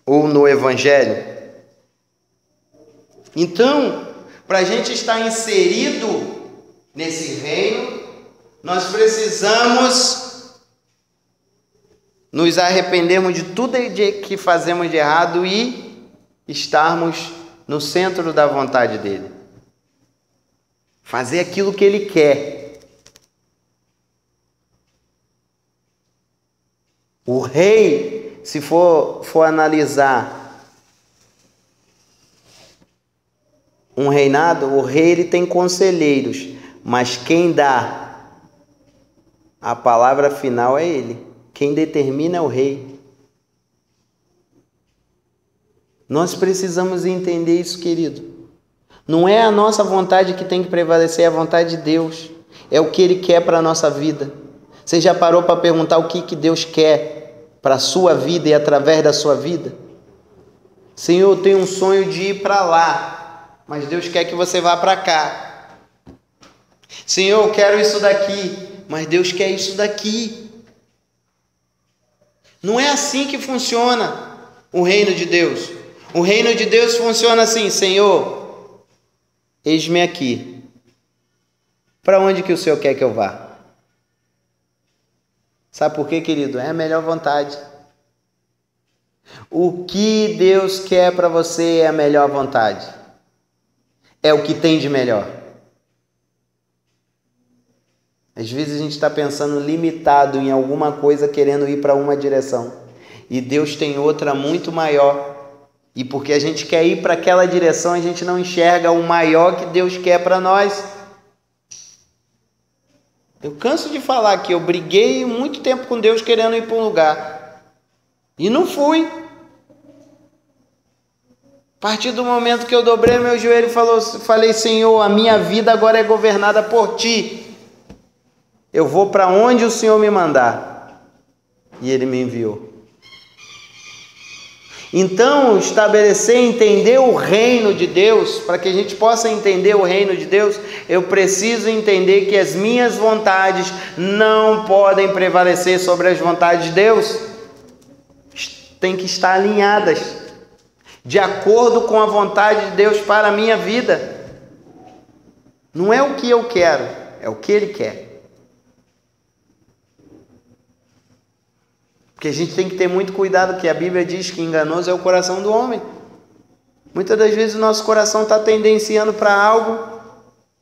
ou no Evangelho. Então, para a gente estar inserido nesse reino, nós precisamos nos arrependermos de tudo que fazemos de errado e estarmos no centro da vontade dele. Fazer aquilo que ele quer. O rei, se for analisar um reinado, o rei ele tem conselheiros, mas quem dá a palavra final é ele. Quem determina é o rei. Nós precisamos entender isso, querido. Não é a nossa vontade que tem que prevalecer, é a vontade de Deus. É o que ele quer para a nossa vida. Você já parou para perguntar o que Deus quer para a sua vida e através da sua vida? Senhor, eu tenho um sonho de ir para lá, mas Deus quer que você vá para cá. Senhor, eu quero isso daqui, mas Deus quer isso daqui. Não é assim que funciona o reino de Deus. O reino de Deus funciona assim: Senhor, eis-me aqui. Para onde que o Senhor quer que eu vá? Sabe por quê, querido? É a melhor vontade. O que Deus quer para você é a melhor vontade. É o que tem de melhor. Às vezes a gente está pensando limitado em alguma coisa, querendo ir para uma direção. e Deus tem outra muito maior. E porque a gente quer ir para aquela direção, a gente não enxerga o maior que Deus quer para nós. Eu canso de falar que eu briguei muito tempo com Deus querendo ir para um lugar. E não fui. A partir do momento que eu dobrei meu joelho e falei, Senhor, a minha vida agora é governada por Ti. Eu vou para onde o Senhor me mandar. E Ele me enviou. Então, estabelecer, entender o reino de Deus, para que a gente possa entender o reino de Deus, eu preciso entender que as minhas vontades não podem prevalecer sobre as vontades de Deus. Tem que estar alinhadas, de acordo com a vontade de Deus para a minha vida. Não é o que eu quero, é o que Ele quer. Porque a gente tem que ter muito cuidado, que a Bíblia diz que enganoso é o coração do homem. Muitas das vezes o nosso coração está tendenciando para algo,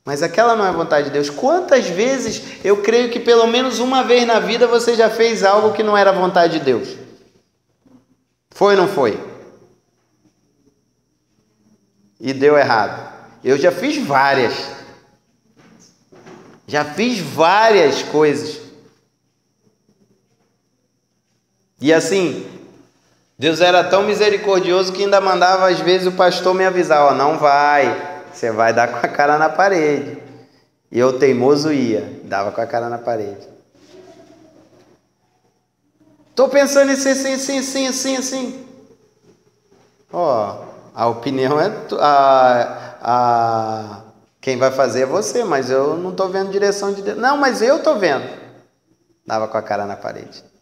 mas aquela não é a vontade de Deus. Quantas vezes eu creio que pelo menos uma vez na vida você já fez algo que não era a vontade de Deus? Foi ou não foi? E deu errado. Eu já fiz várias. Já fiz várias coisas. E assim, Deus era tão misericordioso que ainda mandava às vezes o pastor me avisar, ó, não vai, você vai dar com a cara na parede. E eu teimoso ia, dava com a cara na parede. Estou pensando em ser assim. Ó, a opinião é... Quem vai fazer é você, mas eu não estou vendo direção de Deus. Não, mas eu estou vendo. Dava com a cara na parede.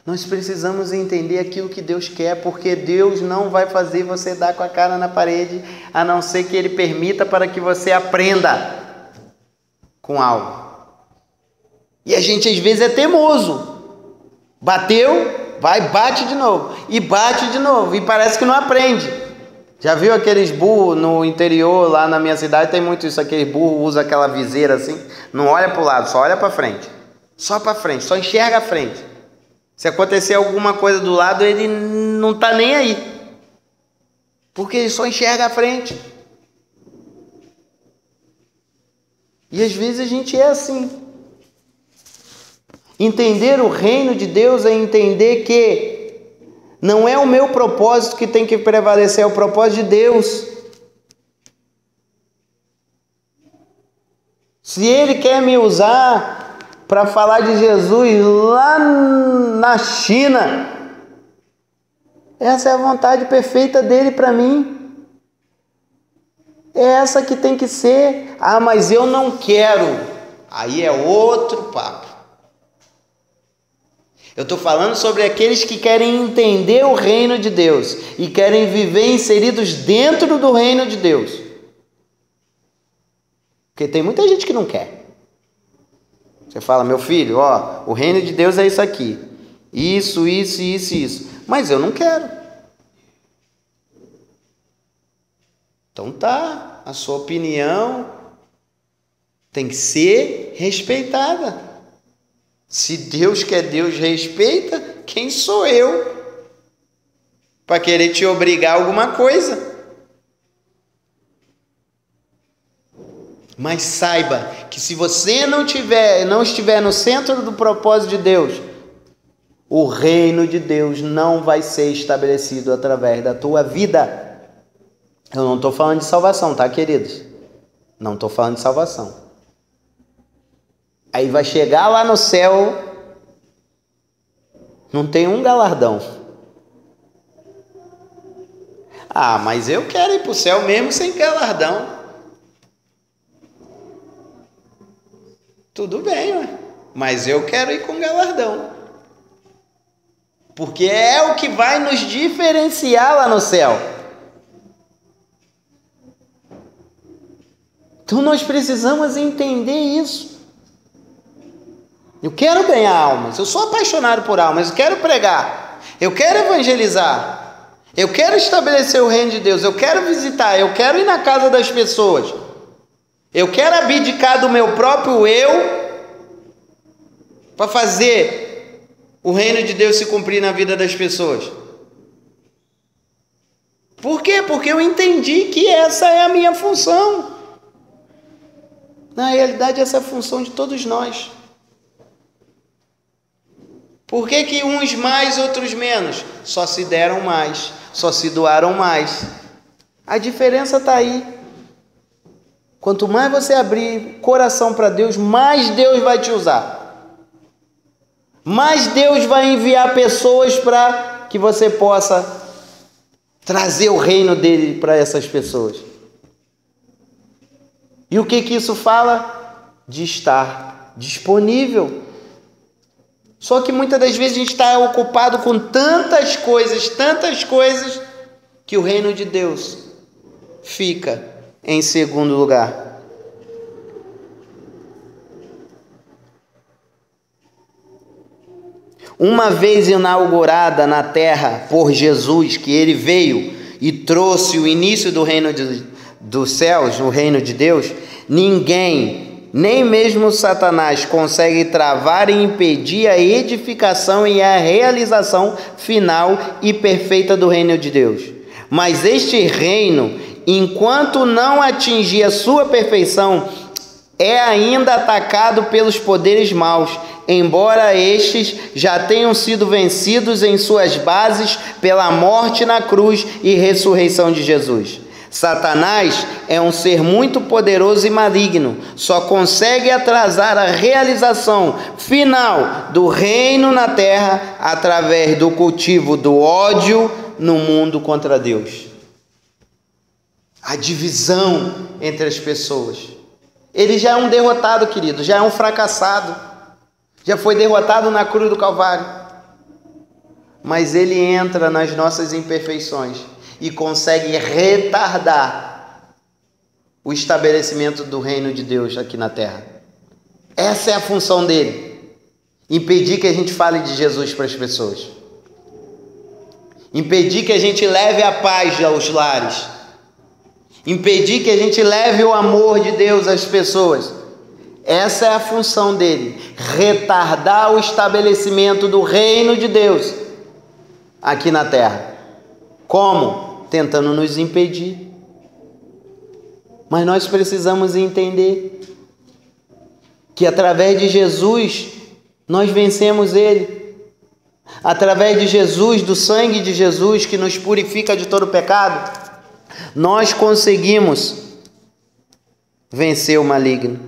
Nós precisamos entender aquilo que Deus quer, porque Deus não vai fazer você dar com a cara na parede, a não ser que Ele permita para que você aprenda com algo. E a gente às vezes é teimoso. Bateu, vai, bate de novo. E bate de novo. E parece que não aprende. Já viu aqueles burros no interior, lá na minha cidade tem muito isso, aqueles burros usam aquela viseira assim, não olha para o lado, só olha para frente. Só para frente, só enxerga a frente. Se acontecer alguma coisa do lado, ele não está nem aí. Porque ele só enxerga a frente. E às vezes a gente é assim. Entender o reino de Deus é entender que não é o meu propósito que tem que prevalecer, é o propósito de Deus. Se Ele quer me usar para falar de Jesus lá na China, essa é a vontade perfeita dele para mim. É essa que tem que ser. Ah, mas eu não quero. Aí é outro papo. Eu estou falando sobre aqueles que querem entender o reino de Deus e querem viver inseridos dentro do reino de Deus. Porque tem muita gente que não quer. Você fala, meu filho, ó, o reino de Deus é isso aqui. Isso. Mas eu não quero. Então tá, a sua opinião tem que ser respeitada. Se Deus quer, Deus respeita, quem sou eu para querer te obrigar a alguma coisa? Mas saiba que se você não estiver no centro do propósito de Deus, o reino de Deus não vai ser estabelecido através da tua vida. Eu não estou falando de salvação, tá, queridos? Não estou falando de salvação. Aí vai chegar lá no céu, não tem um galardão. Ah, mas eu quero ir para o céu mesmo sem galardão. Tudo bem, ué. Mas eu quero ir com galardão. Porque é o que vai nos diferenciar lá no céu. Então nós precisamos entender isso. Eu quero ganhar almas, eu sou apaixonado por almas, eu quero pregar, eu quero evangelizar, eu quero estabelecer o reino de Deus, eu quero visitar, eu quero ir na casa das pessoas, eu quero abdicar do meu próprio eu para fazer o reino de Deus se cumprir na vida das pessoas? Por quê? Porque eu entendi que essa é a minha função. Na realidade, essa é a função de todos nós. Por que que uns mais, outros menos? Só se deram mais, só se doaram mais. A diferença está aí. Quanto mais você abrir coração para Deus, mais Deus vai te usar. Mais Deus vai enviar pessoas para que você possa trazer o reino dele para essas pessoas. E o que que isso fala? De estar disponível. Só que muitas das vezes a gente está ocupado com tantas coisas, que o reino de Deus fica em segundo lugar. Uma vez inaugurada na terra por Jesus, que ele veio e trouxe o início do reino dos céus, o reino de Deus, ninguém, nem mesmo Satanás, consegue travar e impedir a edificação e a realização final e perfeita do reino de Deus. Mas este reino, enquanto não atingir a sua perfeição, é ainda atacado pelos poderes maus, embora estes já tenham sido vencidos em suas bases pela morte na cruz e ressurreição de Jesus. Satanás é um ser muito poderoso e maligno, só consegue atrasar a realização final do reino na terra através do cultivo do ódio no mundo contra Deus. A divisão entre as pessoas. Ele já é um derrotado, querido, já é um fracassado, já foi derrotado na cruz do Calvário. Mas ele entra nas nossas imperfeições e consegue retardar o estabelecimento do reino de Deus aqui na terra. Essa é a função dele, impedir que a gente fale de Jesus para as pessoas, impedir que a gente leve a paz aos lares, impedir que a gente leve o amor de Deus às pessoas. Essa é a função dele, retardar o estabelecimento do reino de Deus aqui na terra. Como? Tentando nos impedir. Mas nós precisamos entender que através de Jesus nós vencemos ele. Através de Jesus, do sangue de Jesus que nos purifica de todo pecado, nós conseguimos vencer o maligno.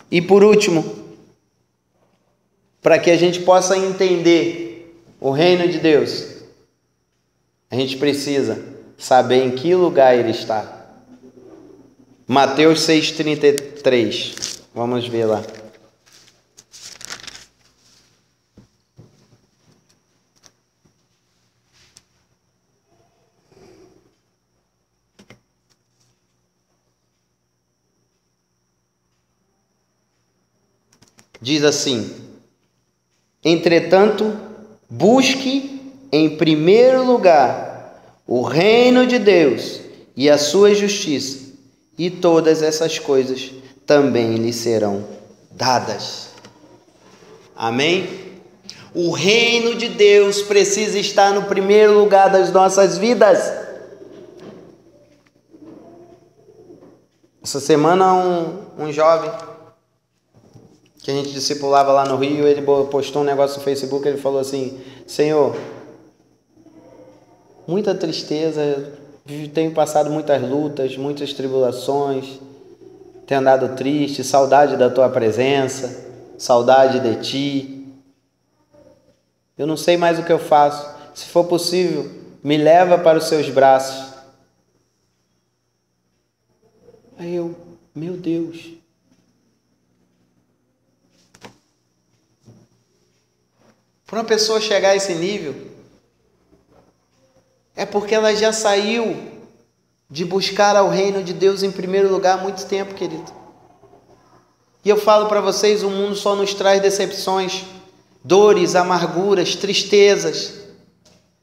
E por último, para que a gente possa entender o reino de Deus, a gente precisa saber em que lugar ele está. Mateus 6,33. Vamos ver lá. Diz assim: entretanto, busque em primeiro lugar o reino de Deus e a sua justiça, e todas essas coisas também lhe serão dadas. Amém? O reino de Deus precisa estar no primeiro lugar das nossas vidas. Essa semana um jovem que a gente discipulava lá no Rio, ele postou um negócio no Facebook, ele falou assim: Senhor, muita tristeza, tenho passado muitas lutas, muitas tribulações, tenho andado triste, saudade da tua presença, saudade de ti. Eu não sei mais o que eu faço. Se for possível, me leva para os seus braços. Aí eu, meu Deus. Para uma pessoa chegar a esse nível, é porque ela já saiu de buscar ao reino de Deus em primeiro lugar há muito tempo, querido. E eu falo para vocês, o mundo só nos traz decepções, dores, amarguras, tristezas,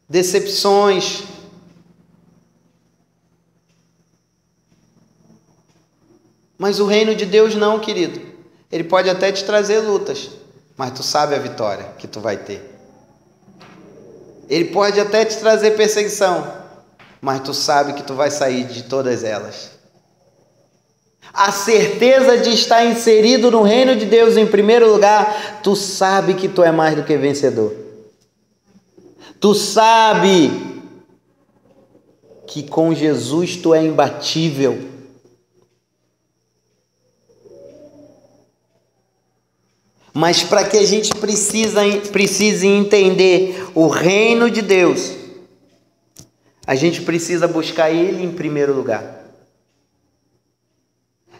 decepções. Mas o reino de Deus não, querido. Ele pode até te trazer lutas, mas tu sabe a vitória que tu vai ter. Ele pode até te trazer perseguição, mas tu sabe que tu vai sair de todas elas. A certeza de estar inserido no reino de Deus em primeiro lugar, tu sabe que tu é mais do que vencedor. Tu sabe que com Jesus tu é imbatível. Mas para que a gente precise entender o reino de Deus, a gente precisa buscar Ele em primeiro lugar.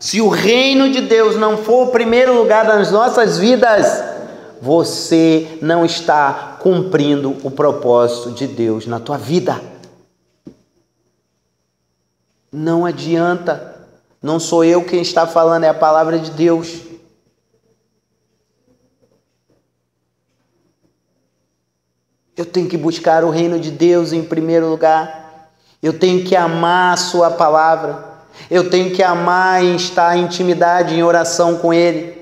Se o reino de Deus não for o primeiro lugar das nossas vidas, você não está cumprindo o propósito de Deus na tua vida. Não adianta. Não sou eu quem está falando, é a palavra de Deus. Eu tenho que buscar o reino de Deus em primeiro lugar. Eu tenho que amar a sua palavra. Eu tenho que amar em estar em intimidade, em oração com Ele.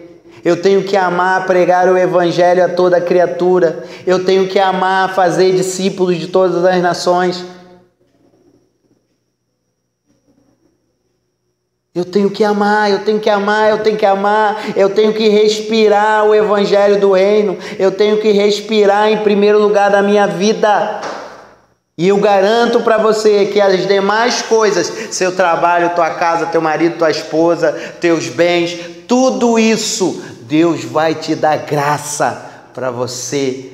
Eu tenho que amar pregar o evangelho a toda criatura. Eu tenho que amar fazer discípulos de todas as nações. Eu tenho que amar, eu tenho que amar, eu tenho que amar, eu tenho que respirar o evangelho do reino, eu tenho que respirar em primeiro lugar da minha vida. E eu garanto para você que as demais coisas, seu trabalho, tua casa, teu marido, tua esposa, teus bens, tudo isso, Deus vai te dar graça para você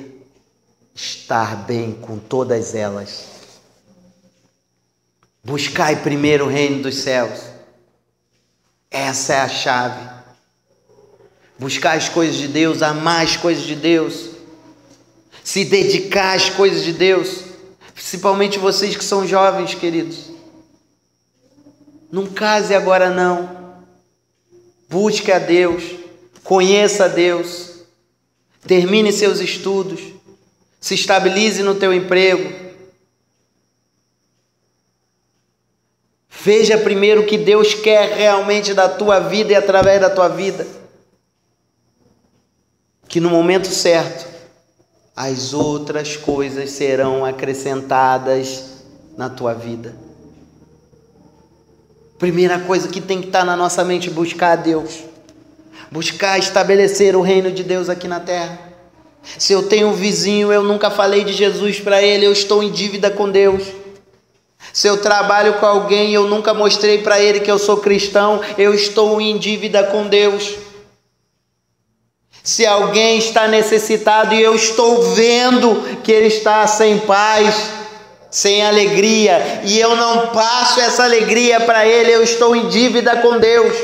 estar bem com todas elas. Buscai primeiro o reino dos céus. Essa é a chave. Buscar as coisas de Deus, amar as coisas de Deus, se dedicar às coisas de Deus, principalmente vocês que são jovens, queridos. Não case agora não. Busque a Deus, conheça a Deus, termine seus estudos, se estabilize no teu emprego. Veja primeiro o que Deus quer realmente da tua vida e através da tua vida. Que no momento certo, as outras coisas serão acrescentadas na tua vida. Primeira coisa que tem que estar na nossa mente, buscar a Deus. Buscar estabelecer o reino de Deus aqui na terra. Se eu tenho um vizinho, eu nunca falei de Jesus para ele, eu estou em dívida com Deus. Se eu trabalho com alguém e eu nunca mostrei para ele que eu sou cristão, eu estou em dívida com Deus. Se alguém está necessitado e eu estou vendo que ele está sem paz, sem alegria, e eu não passo essa alegria para ele, eu estou em dívida com Deus.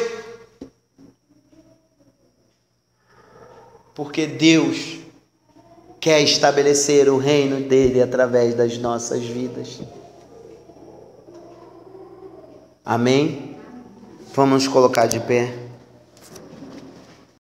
Porque Deus quer estabelecer o reino dele através das nossas vidas. Amém? Vamos nos colocar de pé.